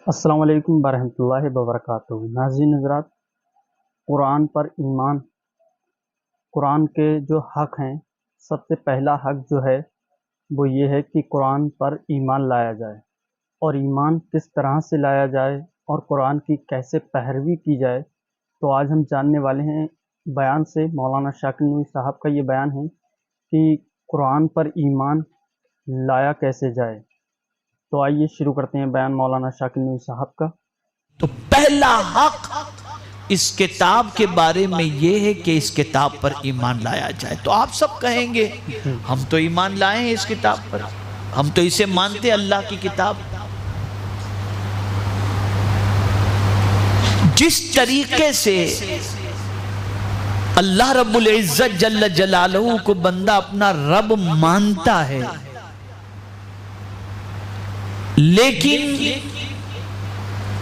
السلام علیکم ورحمۃ اللہ وبرکاتہ۔ ناظرین حضرات، قرآن پر ایمان، قرآن کے جو حق ہیں، سب سے پہلا حق جو ہے وہ یہ ہے کہ قرآن پر ایمان لایا جائے، اور ایمان کس طرح سے لایا جائے اور قرآن کی کیسے پیروی کی جائے، تو آج ہم جاننے والے ہیں بیان سے۔ مولانا شاکر نوری صاحب کا یہ بیان ہے کہ قرآن پر ایمان لایا کیسے جائے۔ تو آئیے شروع کرتے ہیں بیان مولانا شاکر نوری صاحب کا۔ تو پہلا حق اس کتاب کے بارے میں یہ ہے کہ اس کتاب پر ایمان لایا جائے۔ تو آپ سب کہیں گے ہم تو ایمان لائے ہیں اس کتاب پر، ہم تو اسے مانتے اللہ کی کتاب۔ جس طریقے سے اللہ رب العزت جل جلالہ کو بندہ اپنا رب مانتا ہے، لیکن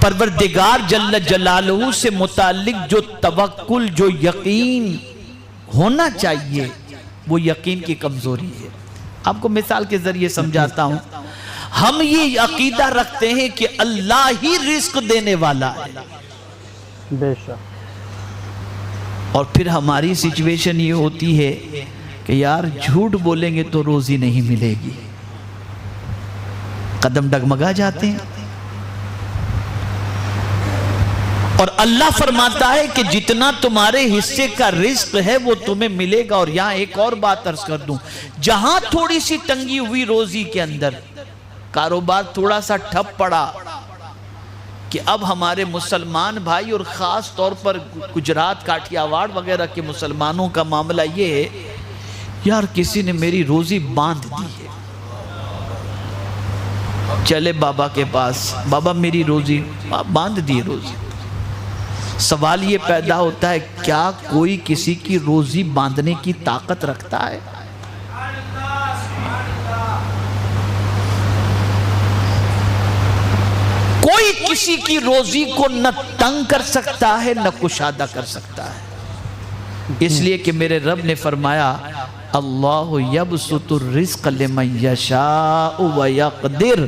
پروردگار جل جلالہ سے متعلق جو توکل، جو یقین ہونا چاہیے، وہ یقین کی کمزوری ہے۔ آپ کو مثال کے ذریعے سمجھاتا ہوں۔ ہم یہ عقیدہ رکھتے ہیں کہ اللہ ہی رزق دینے والا ہے، بے شک، اور پھر ہماری سچویشن یہ ہوتی ہے کہ یار جھوٹ بولیں گے تو روزی نہیں ملے گی، قدم ڈگمگا جاتے ہیں۔ اور اللہ فرماتا ہے کہ جتنا تمہارے حصے کا رزق ہے وہ تمہیں ملے گا۔ اور یہاں ایک اور بات عرض کر دوں، جہاں تھوڑی سی تنگی ہوئی روزی کے اندر، کاروبار تھوڑا سا ٹھپ پڑا، کہ اب ہمارے مسلمان بھائی اور خاص طور پر گجرات، کاٹھیاواڑ وغیرہ کے مسلمانوں کا معاملہ یہ ہے، یار کسی نے میری روزی باندھ دی ہے، چلے بابا کے پاس، بابا میری روزی باندھ دی روزی۔ سوال یہ پیدا ہوتا ہے، کیا کوئی کسی کی روزی باندھنے کی طاقت رکھتا ہے؟ کوئی کسی کی روزی کو نہ تنگ کر سکتا ہے نہ کشادہ کر سکتا ہے، اس لیے کہ میرے رب نے فرمایا اللہ یبسط الرزق لمن یشاء ویقدر،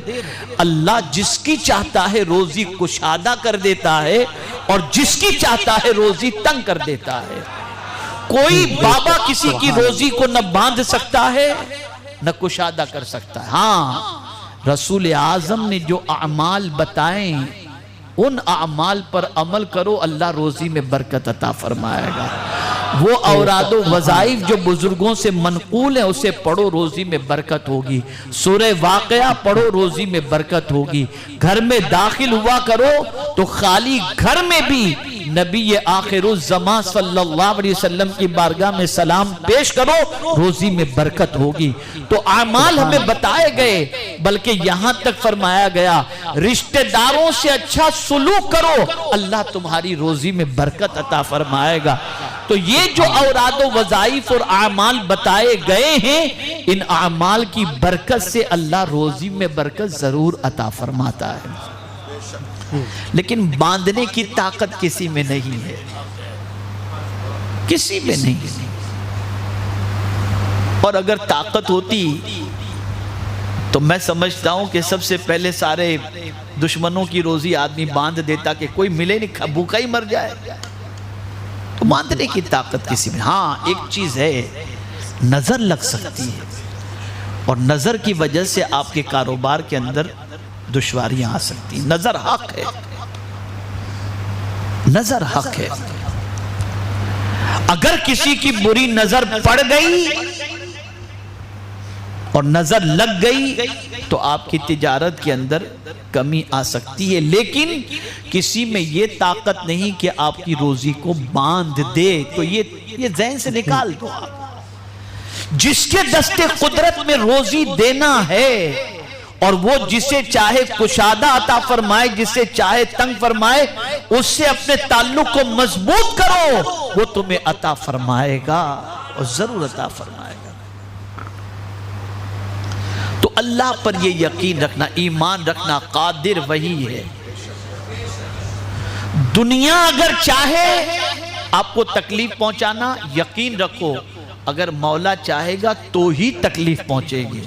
اللہ جس کی چاہتا ہے روزی کشادہ کر دیتا ہے اور جس کی چاہتا ہے روزی تنگ کر دیتا ہے۔ کوئی بابا کسی کی روزی کو نہ باندھ سکتا ہے نہ کشادہ کر سکتا ہے۔ ہاں، رسول اعظم نے جو اعمال بتائیں ان اعمال پر عمل کرو، اللہ روزی میں برکت عطا فرمائے گا۔ وہ اوراد و وظائف جو بزرگوں سے منقول ہیں اسے پڑھو، روزی میں برکت ہوگی۔ سورہ واقعہ پڑھو، روزی میں برکت ہوگی۔ گھر میں داخل ہوا کرو تو خالی گھر میں بھی نبی آخر الزمان صلی اللہ علیہ وسلم کی بارگاہ میں سلام پیش کرو، روزی میں برکت ہوگی۔ تو اعمال ہمیں بتائے گئے، بلکہ یہاں تک فرمایا گیا رشتہ داروں سے اچھا سلوک کرو، اللہ تمہاری روزی میں برکت عطا فرمائے گا۔ تو یہ جو اوراد و وظائف اور اعمال بتائے گئے ہیں، ان اعمال کی برکت سے اللہ روزی میں برکت ضرور عطا فرماتا ہے، لیکن باندھنے کی طاقت کسی میں نہیں ہے، کسی میں نہیں۔ اور اگر طاقت ہوتی تو میں سمجھتا ہوں کہ سب سے پہلے سارے دشمنوں کی روزی آدمی باندھ دیتا کہ کوئی ملے نہیں، بھوکا ہی مر جائے۔ تو باندھنے کی طاقت کسی میں، ہاں ایک چیز ہے، نظر لگ سکتی ہے، اور نظر کی وجہ سے آپ کے کاروبار کے اندر دشواریاں آ سکتی ہیں۔ نظر حق ہے، نظر حق ہے۔ اگر کسی کی بری نظر پڑ گئی اور نظر لگ گئی تو آپ کی تجارت کے اندر کمی آ سکتی ہے، لیکن کسی میں یہ طاقت نہیں کہ آپ کی روزی کو باندھ دے۔ تو یہ ذہن سے نکال دو آپ، جس کے دست قدرت میں روزی دینا ہے، اور وہ جسے چاہے کشادہ عطا فرمائے، جسے چاہے تنگ فرمائے، اس سے اپنے تعلق کو مضبوط کرو، وہ تمہیں عطا فرمائے گا، اور ضرور عطا فرمائے گا۔ تو اللہ پر یہ یقین رکھنا، ایمان رکھنا، قادر وہی ہے۔ دنیا اگر چاہے آپ کو تکلیف پہنچانا، یقین رکھو اگر مولا چاہے گا تو ہی تکلیف پہنچے گی۔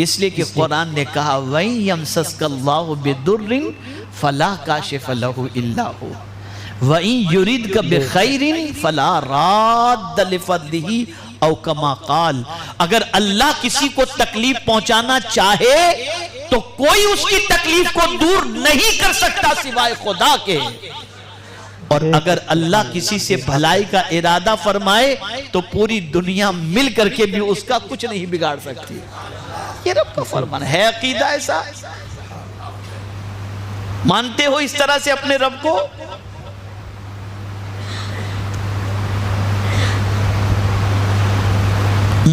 اس لیے کہ قرآن نے کہا وَإِن يَمْسَسْكَ اللَّهُ بِضُرٍّ فَلَا كَاشِفَ لَهُ إِلَّا هُوَ وَإِن يُرِدْكَ بِخَيْرٍ فَلَا رَادَّ لِفَضْلِهِ او کما قال، اگر اللہ کسی کو تکلیف پہنچانا چاہے تو کوئی اس کی تکلیف کو دور نہیں کر سکتا سوائے خدا کے، اور اگر اللہ کسی سے بھلائی کا ارادہ فرمائے تو پوری دنیا مل کر کے بھی اس کا کچھ نہیں بگاڑ سکتی۔ یہ رب کا فرمان ہے۔ عقیدہ ایسا مانتے ہو اس طرح سے اپنے رب کو؟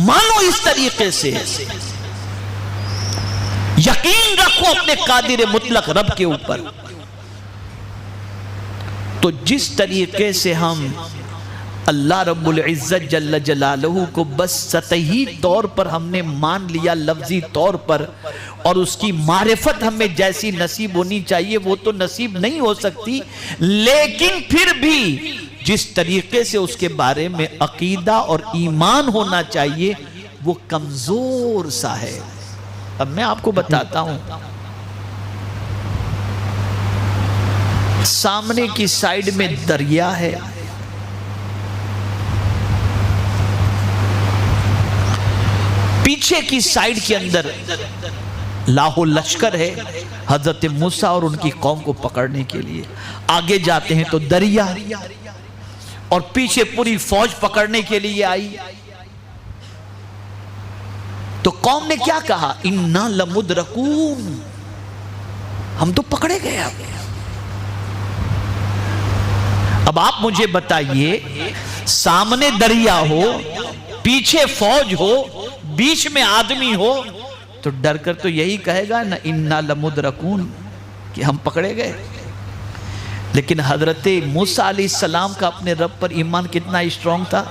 مانو اس طریقے سے، یقین رکھو اپنے قادر مطلق رب کے اوپر۔ تو جس طریقے سے ہم اللہ رب العزت جل جلالہ کو بس سطحی طور پر ہم نے مان لیا لفظی طور پر، اور اس کی معرفت ہمیں جیسی نصیب ہونی چاہیے وہ تو نصیب نہیں ہو سکتی، لیکن پھر بھی جس طریقے سے اس کے بارے میں عقیدہ اور ایمان ہونا چاہیے وہ کمزور سا ہے۔ اب میں آپ کو بتاتا ہوں، سامنے کی سائیڈ میں دریا ہے، پیچھے کی سائیڈ کے اندر لاہو لشکر ہے حضرت موسیٰ اور ان کی قوم کو پکڑنے کے لیے۔ آگے جاتے ہیں تو دریا، اور پیچھے پوری فوج پکڑنے کے لیے آئی۔ تو قوم نے کیا کہا؟ اِنَّا لَمُدْرَكُونَ، ہم تو پکڑے گئے۔ اب آپ مجھے بتائیے، سامنے دریا ہو، پیچھے فوج ہو، بیچ میں آدمی ہو، تو ڈر کر تو یہی کہے گا نا اِنَّا لَمُدْرَكُونَ، کہ ہم پکڑے گئے۔ لیکن حضرت موسیٰ علیہ السلام کا اپنے رب پر ایمان کتنا اسٹرانگ تھا۔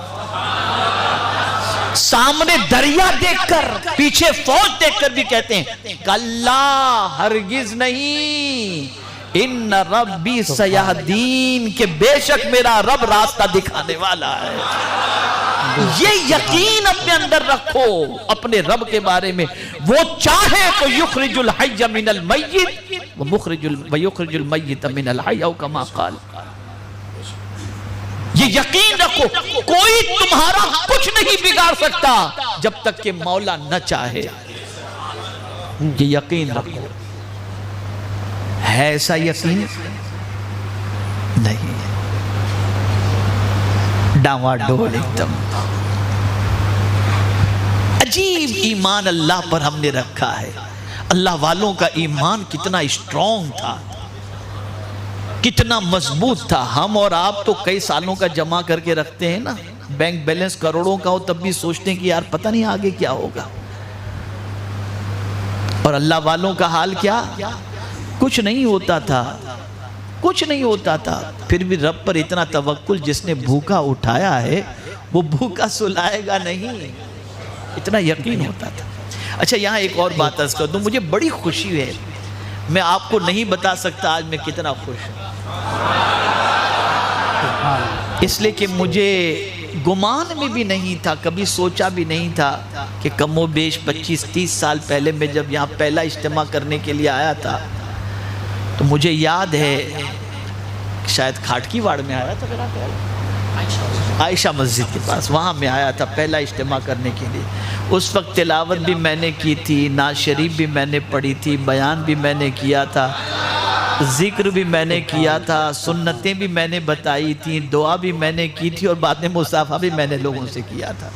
سامنے دریا دیکھ کر، پیچھے فوج دیکھ کر بھی کہتے ہیں کلا، ہرگز نہیں، ان ربی سیہدین، کہ بے شک میرا رب راستہ دکھانے والا ہے۔ یہ یقین اپنے اندر رکھو اپنے رب کے بارے میں، وہ چاہے تو یخرج الحی من المیت ویخرج المیت من الحی، او کما قال۔ یہ یقین رکھو کوئی تمہارا کچھ نہیں بگاڑ سکتا جب تک کہ مولا نہ چاہے۔ یہ یقین رکھو۔ ہے ایسا یقین؟ نہیں، ڈاوا ڈول ایک دم۔ عجیب ایمان اللہ پر ہم نے رکھا ہے۔ اللہ والوں کا ایمان کتنا اسٹرانگ تھا، کتنا مضبوط تھا۔ ہم اور آپ تو کئی سالوں کا جمع کر کے رکھتے ہیں نا، بینک بیلنس کروڑوں کا ہو تب بھی سوچتے ہیں کہ یار پتہ نہیں آگے کیا ہوگا۔ اور اللہ والوں کا حال کیا؟ کچھ نہیں ہوتا تھا، کچھ نہیں ہوتا تھا، پھر بھی رب پر اتنا توکل، جس نے بھوکا اٹھایا ہے وہ بھوکا سلائے گا نہیں، اتنا یقین ہوتا تھا۔ اچھا یہاں ایک اور بات عرض کر دوں، مجھے بڑی خوشی ہے، میں آپ کو نہیں بتا سکتا آج میں کتنا خوش ہوں، اس لیے کہ مجھے گمان میں بھی نہیں تھا، کبھی سوچا بھی نہیں تھا کہ کم و بیش 25-30 سال پہلے میں جب یہاں پہلا اجتماع کرنے کے لیے آیا تھا تو مجھے یاد ہے شاید کھاٹکی واڑ میں آیا تھا، میرا خیال عائشہ مسجد کے پاس، وہاں میں آیا تھا پہلا اجتماع کرنے کے لیے۔ اس وقت تلاوت بھی میں نے کی تھی، نعت شریف بھی میں نے پڑھی تھی، بیان بھی میں نے کیا تھا، ذکر بھی میں نے کیا تھا، سنتیں بھی میں نے بتائی تھی، دعا بھی میں نے کی تھی، اور بعد میں مصافحہ بھی میں نے لوگوں سے کیا تھا۔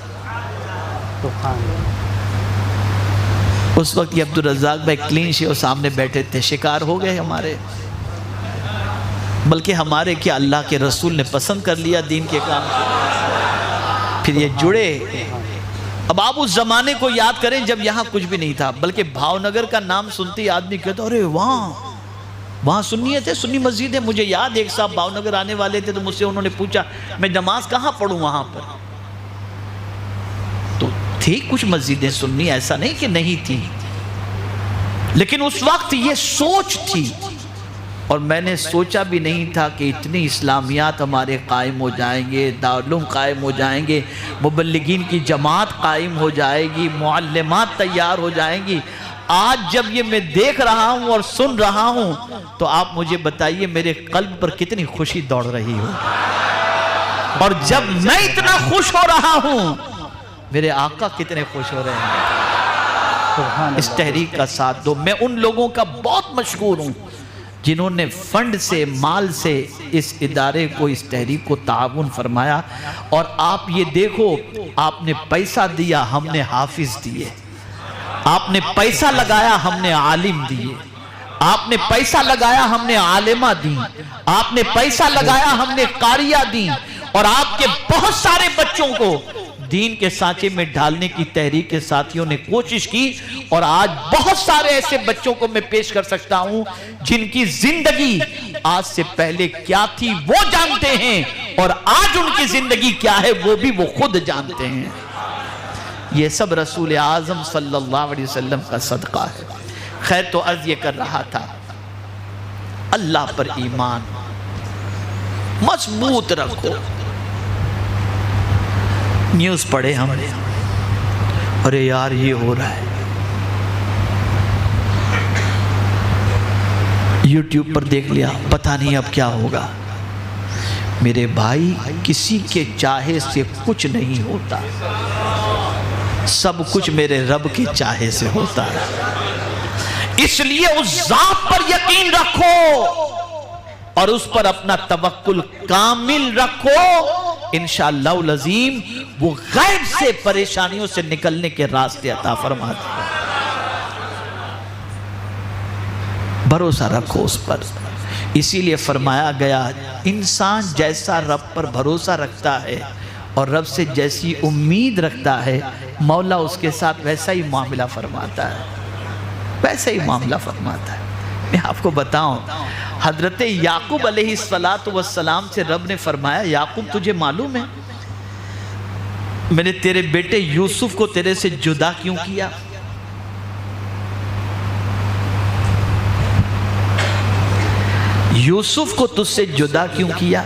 اس وقت یہ عبدالرزاق بھائی کلین شیو سامنے بیٹھے تھے، شکار ہو گئے ہمارے، بلکہ ہمارے کیا اللہ کے رسول نے پسند کر لیا دین کے کام کو، پھر یہ جڑے۔ اب آپ اس زمانے کو یاد کریں جب یہاں کچھ بھی نہیں تھا، بلکہ بھاؤ نگر کا نام سنتے ہی آدمی کہتا ارے وہاں سنیت ہے، سنی مسجد ہے۔ مجھے یاد ایک صاحب بھاؤ نگر آنے والے تھے تو مجھ سے انہوں نے پوچھا میں نماز کہاں پڑھوں وہاں پر؟ تو تھی کچھ مسجدیں سنی، ایسا نہیں کہ نہیں تھی، لیکن اس وقت یہ سوچ تھی اور میں نے سوچا بھی نہیں تھا کہ اتنی اسلامیات ہمارے قائم ہو جائیں گے، دارالعلوم قائم ہو جائیں گے، مبلغین کی جماعت قائم ہو جائے گی، معلمات تیار ہو جائیں گی۔ آج جب یہ میں دیکھ رہا ہوں اور سن رہا ہوں تو آپ مجھے بتائیے میرے قلب پر کتنی خوشی دوڑ رہی ہو، اور جب میں اتنا خوش ہو رہا ہوں میرے آقا کتنے خوش ہو رہے ہیں۔ اس تحریک کا ساتھ دو۔ میں ان لوگوں کا بہت مشکور ہوں جنہوں نے فنڈ سے، مال سے اس ادارے کو، اس تحریک کو تعاون فرمایا۔ اور آپ یہ دیکھو، آپ نے پیسہ دیا، ہم نے حافظ دیے، آپ نے پیسہ لگایا، ہم نے عالم دیے، آپ نے پیسہ لگایا، ہم نے عالمہ دی، آپ نے پیسہ لگایا، ہم نے قاریہ دی، اور آپ کے بہت سارے بچوں کو دین کے سانچے میں ڈھالنے کی تحریک کے ساتھیوں نے کوشش کی۔ اور آج بہت سارے ایسے بچوں کو میں پیش کر سکتا ہوں جن کی زندگی آج سے پہلے کیا تھی وہ جانتے ہیں، اور آج ان کی زندگی کیا ہے وہ بھی وہ خود جانتے ہیں۔ یہ سب رسول اعظم صلی اللہ علیہ وسلم کا صدقہ ہے۔ خیر، تو عرض یہ کر رہا تھا، اللہ پر ایمان مضبوط رکھو۔ نیوز پڑھے ہم، ارے یار یہ ہو رہا ہے، یوٹیوب پر دیکھ لیا، پتہ نہیں اب کیا ہوگا۔ میرے بھائی، کسی کے چاہے سے کچھ نہیں ہوتا، سب کچھ میرے رب کے چاہے سے ہوتا ہے۔ اس لیے اس ذات پر یقین رکھو اور اس پر اپنا توکل کامل رکھو، انشاءاللہ العظیم وہ غیب سے پریشانیوں سے نکلنے کے راستے عطا فرماتے ہیں۔ بھروسہ رکھو اس پر۔ اسی لیے فرمایا گیا، انسان جیسا رب پر بھروسہ رکھتا ہے اور رب سے جیسی امید رکھتا ہے، مولا اس کے ساتھ ویسا ہی معاملہ فرماتا ہے، ویسا ہی معاملہ فرماتا ہے۔ میں آپ کو بتاؤں، حضرت یعقوب علیہ السلام سے رب نے فرمایا، یعقوب تجھے معلوم ہے میں نے تیرے بیٹے یوسف کو تیرے سے جدا کیوں کیا؟ یوسف کو تجھ سے جدا کیوں کیا؟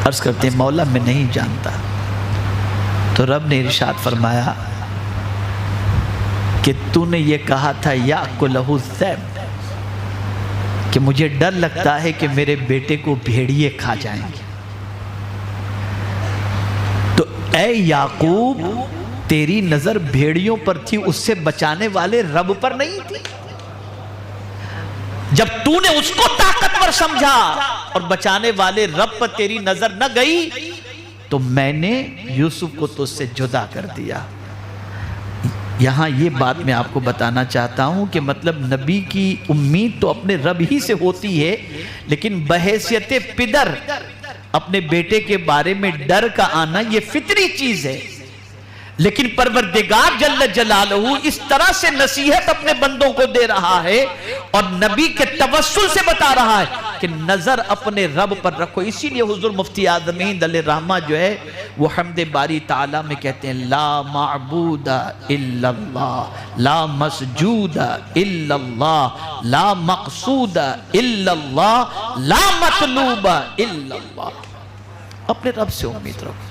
عرض کرتے ہیں، مولا میں نہیں جانتا۔ تو رب نے ارشاد فرمایا کہ تو نے یہ کہا تھا یأکلہ الذئب، کہ مجھے ڈر لگتا ہے کہ میرے بیٹے کو بھیڑیے کھا جائیں گے۔ تو اے یعقوب، تیری نظر بھیڑیوں پر تھی، اس سے بچانے والے رب پر نہیں تھی۔ جب تو نے اس کو طاقتور سمجھا اور بچانے والے رب پر تیری نظر نہ گئی، تو میں نے یوسف کو تجھ سے جدا کر دیا۔ یہاں یہ بات میں آپ کو بتانا چاہتا ہوں کہ مطلب نبی کی امید تو اپنے رب ہی سے ہوتی ہے، لیکن بحیثیت پدر اپنے بیٹے کے بارے میں ڈر کا آنا یہ فطری چیز ہے۔ لیکن پروردگار جل جلالہ اس طرح سے نصیحت اپنے بندوں کو دے رہا ہے اور نبی کے توسل سے بتا رہا ہے کہ نظر اپنے رب پر رکھو۔ اسی لیے حضور مفتی اعظم ہند علیہ الرحمہ جو ہے وہ حمد باری تعالیٰ میں کہتے ہیں، لا معبود الا اللہ، لا مسجود الا اللہ، لا مقصود الا اللہ، لا مطلوب الا اللہ۔ اپنے رب سے امید رکھو۔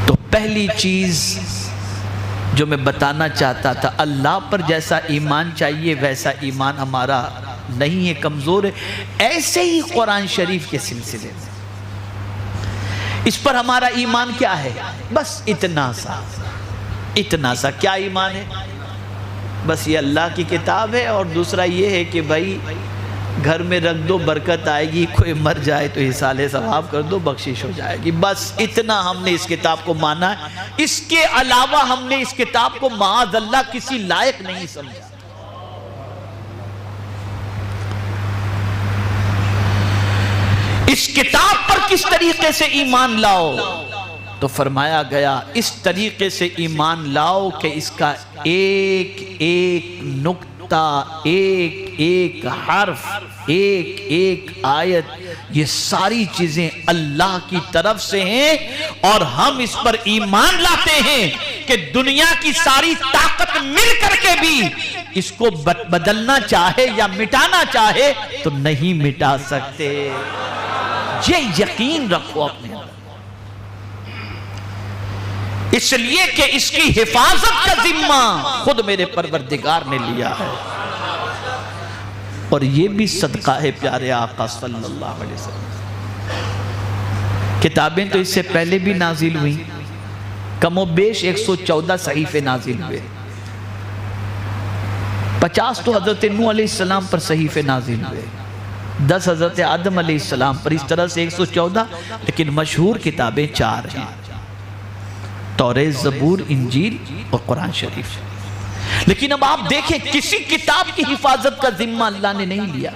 تو پہلی چیز جو میں بتانا چاہتا تھا، اللہ پر جیسا ایمان چاہیے ویسا ایمان ہمارا نہیں ہے، کمزور ہے۔ ایسے ہی قرآن شریف کے سلسلے میں اس پر ہمارا ایمان کیا ہے؟ بس اتنا سا کیا ایمان ہے؟ بس یہ اللہ کی کتاب ہے، اور دوسرا یہ ہے کہ بھائی گھر میں رکھ دو برکت آئے گی، کوئی مر جائے تو حصال ثواب کر دو بخشش ہو جائے گی۔ بس اتنا ہم نے اس کتاب کو مانا ہے، اس کے علاوہ ہم نے اس کتاب کو معاذ اللہ کسی لائق نہیں سمجھا۔ اس کتاب پر کس طریقے سے ایمان لاؤ؟ تو فرمایا گیا اس طریقے سے ایمان لاؤ کہ اس کا ایک ایک نقطہ، ایک ایک حرف، ایک ایک آیت، یہ ساری چیزیں اللہ کی طرف سے ہیں، اور ہم اس پر ایمان لاتے ہیں کہ دنیا کی ساری طاقت مل کر کے بھی اس کو بدلنا چاہے یا مٹانا چاہے تو نہیں مٹا سکتے. یہ یقین رکھو اپنے اندر، اس لیے کہ اس کی حفاظت کا ذمہ خود میرے پروردگار نے لیا ہے. اور یہ بھی صدقہ ہے پیارے آقا صلی اللہ علیہ وسلم. کتابیں تو اس سے پہلے بھی نازل ہوئی، کم و بیش 114 صحیفے نازل ہوئے. 50 تو حضرت نوح علیہ السلام پر صحیفے نازل ہوئے، 10 حضرت آدم علیہ السلام پر، اس طرح سے 114. لیکن مشہور کتابیں 4 ہیں، توریت، زبور، انجیل اور قرآن شریف. لیکن اب آپ دیکھیں کسی کتاب کی حفاظت کا ذمہ اللہ نے نہیں لیا،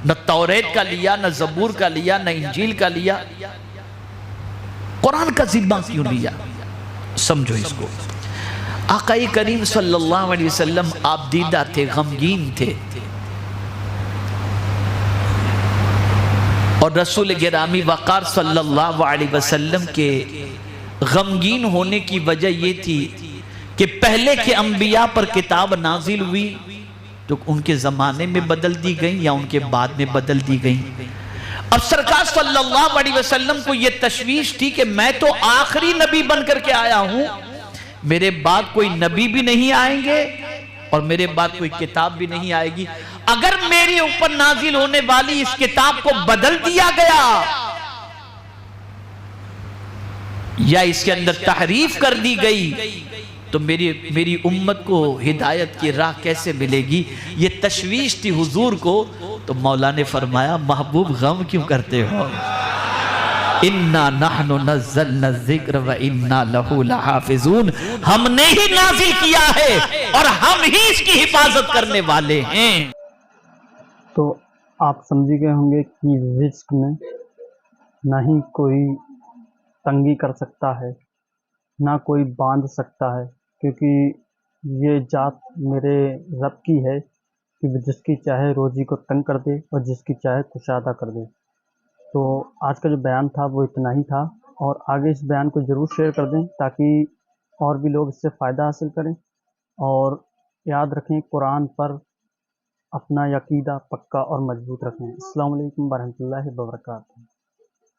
نہ توریت کا لیا، نہ زبور کا لیا، نہ انجیل کا لیا. قرآن کا ذمہ کیوں لیا؟ سمجھو اس کو. آقا کریم صلی اللہ علیہ وسلم آپ دیدہ تھے، غمگین تھے، اور رسول گرامی وقار صلی اللہ علیہ وسلم کے غمگین ہونے کی وجہ یہ تھی کہ پہلے کے انبیاء پر کتاب نازل ہوئی تو ان کے زمانے میں بدل دی گئی یا ان کے بعد میں بدل دی گئی. اب سرکار صلی اللہ علیہ وسلم کو یہ تشویش تھی کہ میں تو آخری نبی بن کر کے آیا ہوں، میرے بعد کوئی نبی بھی نہیں آئیں گے اور میرے بعد کوئی کتاب بھی نہیں آئے گی. اگر میرے اوپر نازل ہونے والی اس کتاب کو بدل دیا گیا یا اس کے اندر تحریف کر دی گئی تو میری امت کو ہدایت کی راہ کیسے ملے گی؟ یہ تشویش تھی حضور کو. تو مولا نے فرمایا محبوب غم کیوں کرتے ہو؟ اِنَّا نَحْنُ نَزَّلْنَا الذِّكْرَ وَإِنَّا لَهُ لَحَافِظُونَ. ہم نے ہی نازل کیا ہے اور ہم ہی اس کی حفاظت کرنے والے ہیں. تو آپ سمجھ گئے ہوں گے کہ رزق میں نہ ہی کوئی تنگی کر سکتا ہے، نہ کوئی باندھ سکتا ہے، کیونکہ یہ ذات میرے رب کی ہے کہ وہ جس کی چاہے روزی کو تنگ کر دے اور جس کی چاہے کشادہ کر دے. تو آج کا جو بیان تھا وہ اتنا ہی تھا، اور آگے اس بیان کو ضرور شیئر کر دیں تاکہ اور بھی لوگ اس سے فائدہ حاصل کریں. اور یاد رکھیں قرآن پر اپنا عقیدہ پکا اور مضبوط رکھیں. السلام علیکم ورحمۃ اللہ وبرکاتہ.